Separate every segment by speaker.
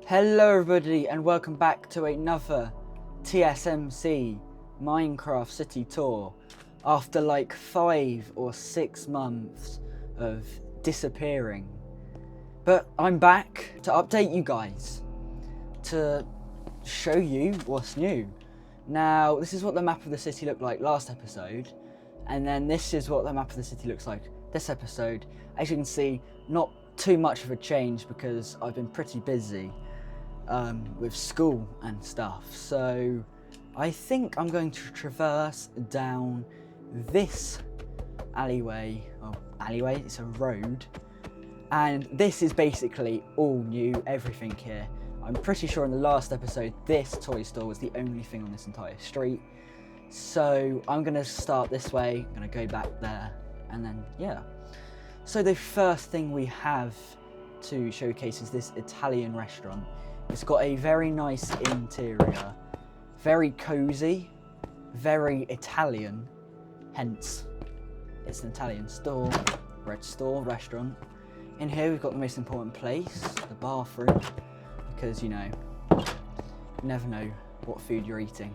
Speaker 1: Hello everybody and welcome back to another TSMC Minecraft City tour after like 5 or 6 months of disappearing. But I'm back to update you guys, to show you what's new. Now this is what the map of the city looked like last episode, and then this is what the map of the city looks like this episode. As you can see, not too much of a change because I've been pretty busy with school and stuff, so I think I'm going to traverse down this alleyway. It's a road, and this is basically all new, everything here. I'm pretty sure in the last episode this toy store was the only thing on this entire street, so I'm going to start this way, I'm going to go back there, and then yeah. So the first thing we have to showcase is this Italian restaurant. It's got a very nice interior, very cozy, very Italian, hence it's an Italian store, restaurant. In here we've got the most important place, the bathroom, because you know, you never know what food you're eating.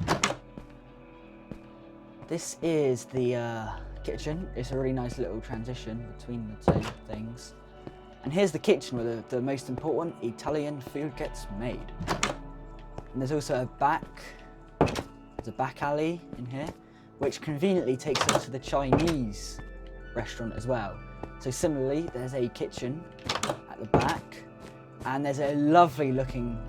Speaker 1: This is the kitchen. It's a really nice little transition between the two things. And here's the kitchen where the most important Italian food gets made. And there's also a back alley in here, which conveniently takes us to the Chinese restaurant as well. So similarly, there's a kitchen at the back, and there's a lovely looking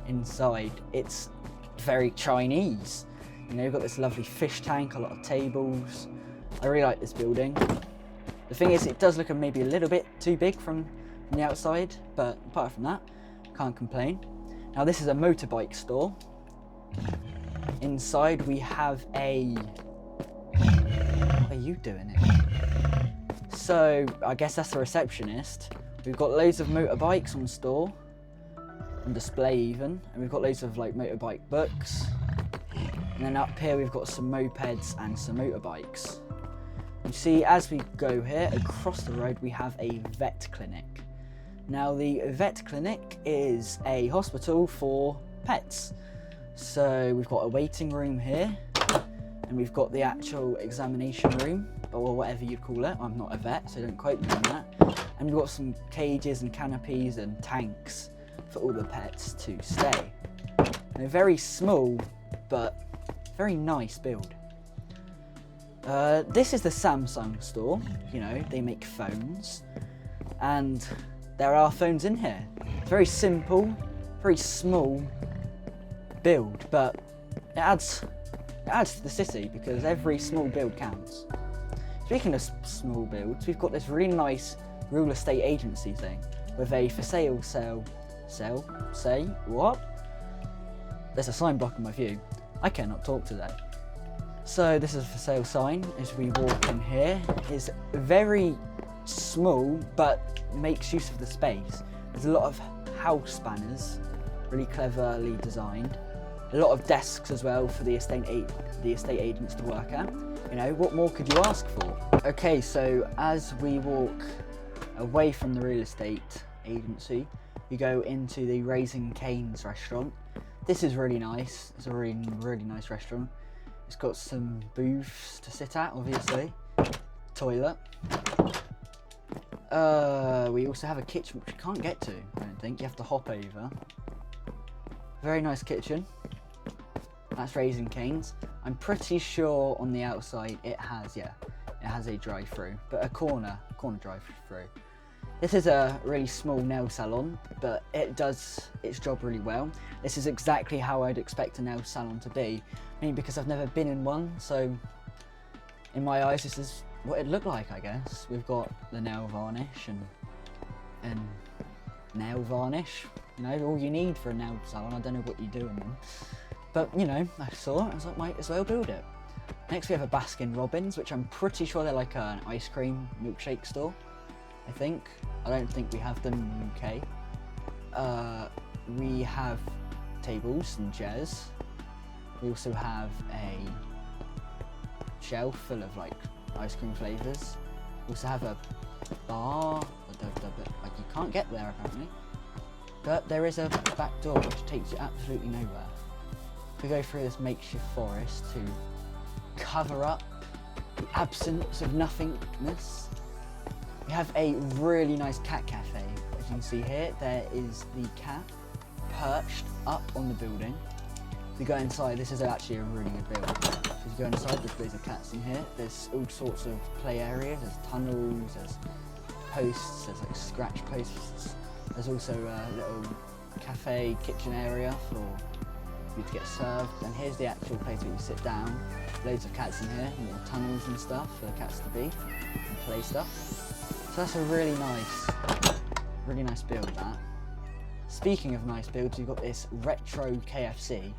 Speaker 1: inside. It's very Chinese. You know, you've got this lovely fish tank, a lot of tables. I really like this building. The thing is, it does look maybe a little bit too big from the outside, but apart from that, can't complain. Now this is a motorbike store. Inside we have a... What are you doing here? So, I guess that's the receptionist. We've got loads of motorbikes on store, on display even, and we've got loads of like motorbike books. And then up here we've got some mopeds and some motorbikes. You see, as we go here, across the road, we have a vet clinic. Now, the vet clinic is a hospital for pets. So we've got a waiting room here, and we've got the actual examination room, or whatever you'd call it. I'm not a vet, so don't quote me on that. And we've got some cages and canopies and tanks for all the pets to stay. And a very small, but very nice build. This is the Samsung store. You know, they make phones, and there are phones in here. It's very simple, very small build, but it adds to the city because every small build counts. Speaking of small builds, we've got this really nice real estate agency thing with a for sale say what? There's a sign blocking my view. I cannot talk today. So this is a for sale sign. As we walk in here, is very small but makes use of the space. There's a lot of house banners, really cleverly designed. A lot of desks as well for the estate agents to work at. You know, what more could you ask for? Okay, so as we walk away from the real estate agency, you go into the Raising Cane's restaurant. This is really nice. It's a really nice restaurant. It's got some booths to sit at, obviously. Toilet. We also have a kitchen, which you can't get to, I don't think. You have to hop over. Very nice kitchen. That's Raising Cane's. I'm pretty sure on the outside it has a drive-through, but a corner drive-through. This is a really small nail salon, but it does its job really well. This is exactly how I'd expect a nail salon to be. I mean, because I've never been in one, so in my eyes this is what it'd look like, I guess. We've got the nail varnish and nail varnish. You know, all you need for a nail salon. I don't know what you do in them. But, you know, I saw it, I was like, might as well build it. Next we have a Baskin Robins, which I'm pretty sure they're like an ice cream milkshake store, I think. I don't think we have them in the UK. We have tables and chairs. We also have a shelf full of like ice cream flavours. We also have a bar, like you can't get there apparently. But there is a back door which takes you absolutely nowhere. We go through this makeshift forest to cover up the absence of nothingness. We have a really nice cat cafe. As you can see here, there is the cat perched up on the building. If you go inside, this is actually a really good build. So if you go inside, there's loads of cats in here. There's all sorts of play areas. There's tunnels, there's posts, there's like scratch posts. There's also a little cafe kitchen area for you to get served. And here's the actual place where you sit down. Loads of cats in here, little tunnels and stuff for the cats to be and play stuff. So that's a really nice build, that. Speaking of nice builds, you've got this retro KFC.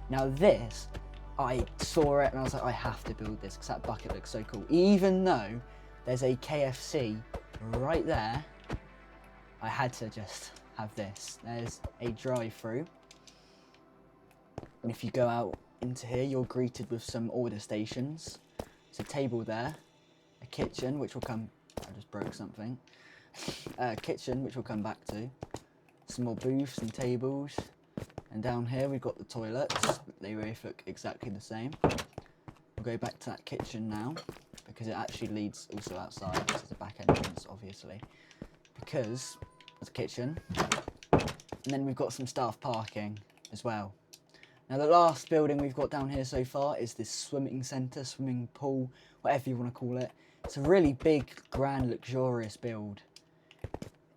Speaker 1: Now this, I saw it and I was like, I have to build this because that bucket looks so cool. Even though there's a KFC right there, I had to just have this. There's a drive-through. And if you go out into here, you're greeted with some order stations. There's a table there, a kitchen, which will come, I just broke something. A kitchen, which we'll come back to. Some more booths and tables. And down here we've got the toilets. They both look exactly the same. We'll go back to that kitchen now, because it actually leads also outside. This is a back entrance, obviously. Because there's a kitchen. And then we've got some staff parking as well. Now the last building we've got down here so far is this swimming centre, swimming pool, whatever you want to call it. It's a really big, grand, luxurious build.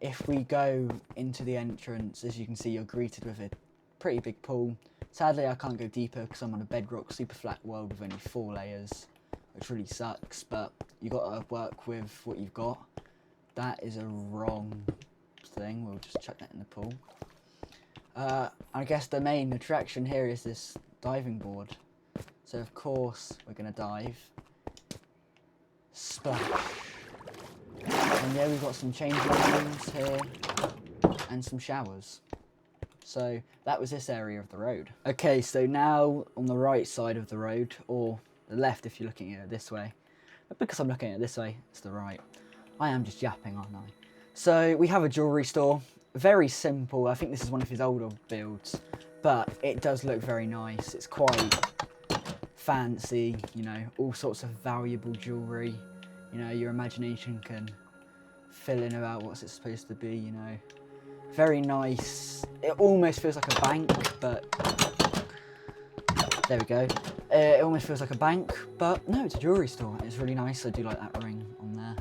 Speaker 1: If we go into the entrance, as you can see, you're greeted with a pretty big pool. Sadly, I can't go deeper because I'm on a bedrock, super flat world with only 4 layers, which really sucks, but you got to work with what you've got. That is a wrong thing. We'll just chuck that in the pool. I guess the main attraction here is this diving board. So of course we're going to dive. Splash. And yeah, we've got some changing rooms here and some showers. So that was this area of the road. Okay, so now on the right side of the road, or the left if you're looking at it this way. But because I'm looking at it this way, it's the right. I am just yapping, aren't I? So we have a jewellery store. Very simple. I think this is one of his older builds, but it does look very nice. It's quite fancy, you know, all sorts of valuable jewellery. You know, your imagination can fill in about what's it supposed to be, you know. Very nice. It almost feels like a bank, but there we go. It almost feels like a bank, but no, it's a jewellery store. It's really nice. I do like that ring on there.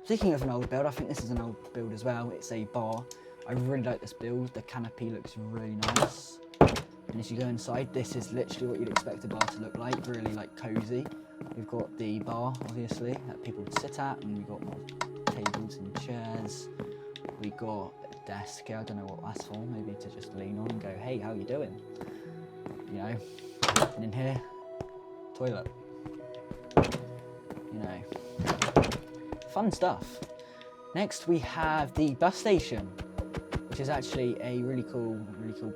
Speaker 1: Speaking of an old build, I think this is an old build as well. It's a bar. I really like this build. The canopy looks really nice. And as you go inside, this is literally what you'd expect a bar to look like. Really like cozy. We've got the bar, obviously, that people would sit at, and we've got more tables and chairs. We got a desk here. I don't know what that's for. Maybe to just lean on and go, hey, how you doing? You know. And in here, toilet. You know. Fun stuff. Next we have the bus station, which is actually a really cool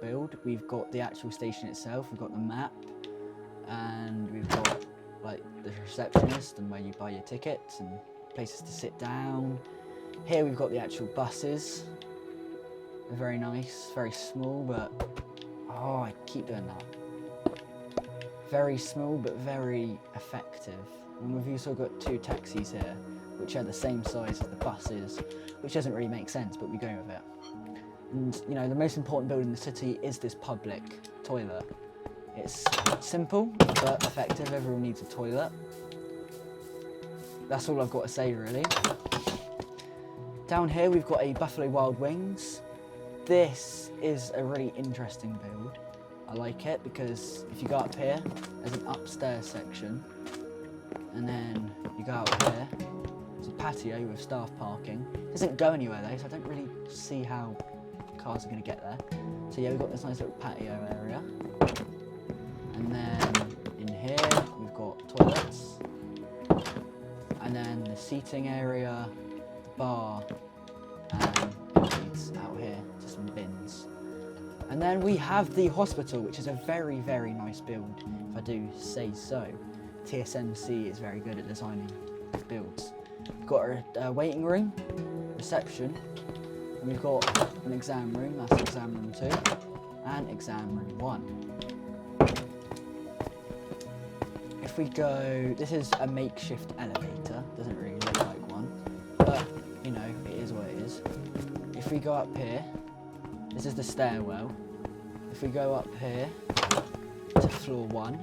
Speaker 1: build. We've got the actual station itself, we've got the map, and we've got like the receptionist and where you buy your tickets and places to sit down. Here we've got the actual buses. They're very nice, very small, but oh, I keep doing that. Very small but very effective. And we've also got 2 taxis here, which are the same size as the buses, which doesn't really make sense, but we go with it. And you know, the most important building in the city is this public toilet. It's simple but effective. Everyone needs a toilet. That's all I've got to say, really. Down here we've got a Buffalo Wild Wings. This is a really interesting build. I like it because if you go up here, there's an upstairs section, and then you go out here, there's a patio with staff parking. It doesn't go anywhere though, so I don't really see how cars are going to get there. So yeah, we've got this nice little patio area. And then in here, we've got toilets. And then the seating area, the bar, and leads out here to some bins. And then we have the hospital, which is a very, very nice build, if I do say so. TSMC is very good at designing builds. We've got a waiting room, reception, and we've got an exam room, that's exam room 2, and exam room 1. If we go, this is a makeshift elevator, doesn't really look like one, but you know, it is what it is. If we go up here, this is the stairwell. If we go up here to floor 1,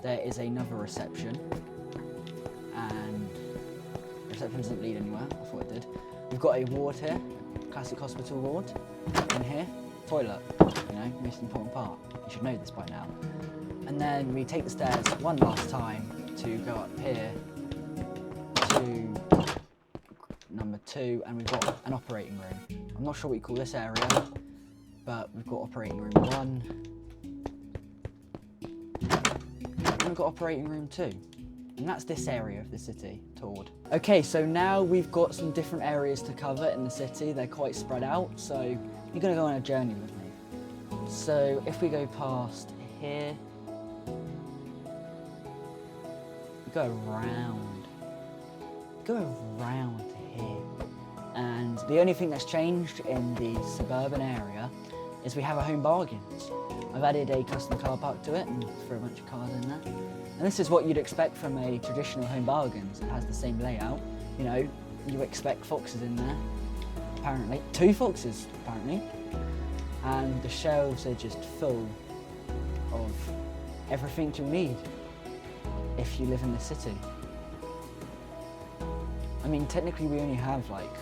Speaker 1: there is another reception, and the reception doesn't lead anywhere, I thought it did. We've got a ward here, classic hospital ward. In here, toilet, you know, most important part. You should know this by now. And then we take the stairs one last time to go up here to number 2, and we've got an operating room. I'm not sure what you call this area, but we've got operating room 1. And we've got operating room 2. And that's this area of the city toured. Okay, so now we've got some different areas to cover in the city. They're quite spread out, so you're gonna go on a journey with me. So if we go past here, go around to here. And the only thing that's changed in the suburban area is we have a Home Bargains. I've added a custom car park to it and threw a bunch of cars in there. And this is what you'd expect from a traditional Home Bargains. It has the same layout. You know, you expect foxes in there, apparently. 2 foxes, apparently. And the shelves are just full of everything you need if you live in the city. I mean, technically we only have like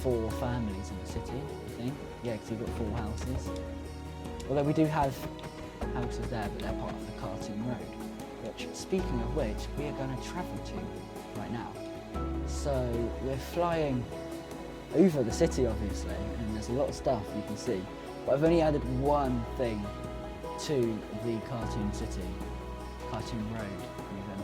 Speaker 1: 4 families in the city, I think. Yeah, because you've got 4 houses. Although we do have houses there, but they're part of the Cartoon Road, which, speaking of which, we are going to travel to right now. So we're flying over the city, obviously, and there's a lot of stuff you can see. But I've only added one thing to the Cartoon Road even,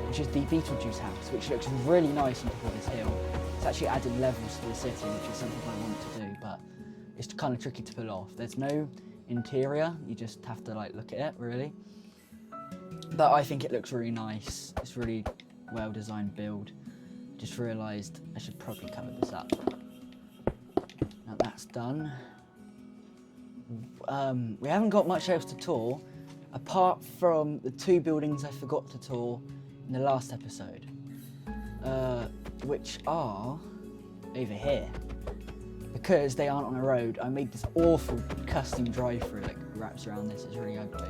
Speaker 1: which is the Beetlejuice house, which looks really nice on top of this hill. It's actually added levels to the city, which is something I want to do, but it's kind of tricky to pull off. There's no interior, you just have to like look at it, really. But I think it looks really nice. It's really well designed build. Just realised I should probably cover this up. Now that's done. We haven't got much else to tour, apart from the 2 buildings I forgot to tour in the last episode, which are over here. Because they aren't on a road, I made this awful custom drive-through that wraps around this. It's really ugly.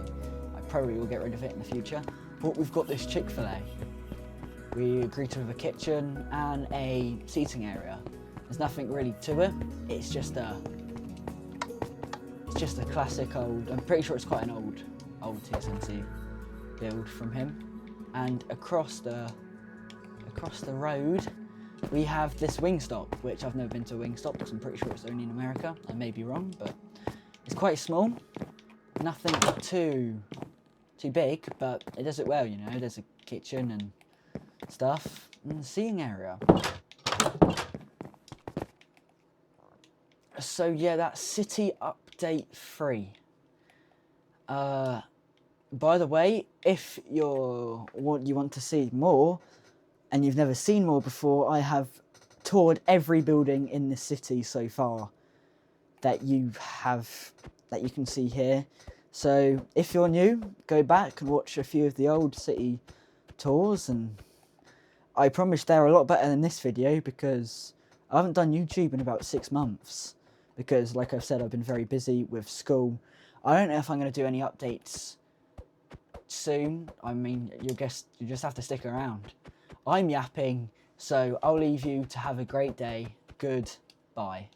Speaker 1: I probably will get rid of it in the future. But we've got this Chick-fil-A. We agreed to have a kitchen and a seating area. There's nothing really to it. It's just a classic old. I'm pretty sure it's quite an old TSMC build from him. And across the road, we have this Wingstop, which I've never been to a Wingstop because I'm pretty sure it's only in America. I may be wrong, but it's quite small. Nothing too big, but it does it well, you know. There's a kitchen and stuff, and the seating area. So yeah, that's City Update 3. By the way, if you want to see more, and you've never seen more before, I have toured every building in the city so far that you can see here. So if you're new, go back and watch a few of the old city tours, and I promise they're a lot better than this video because I haven't done YouTube in about 6 months because, like I've said, I've been very busy with school. I don't know if I'm going to do any updates soon. I mean, you just have to stick around. I'm yapping, so I'll leave you to have a great day. Goodbye.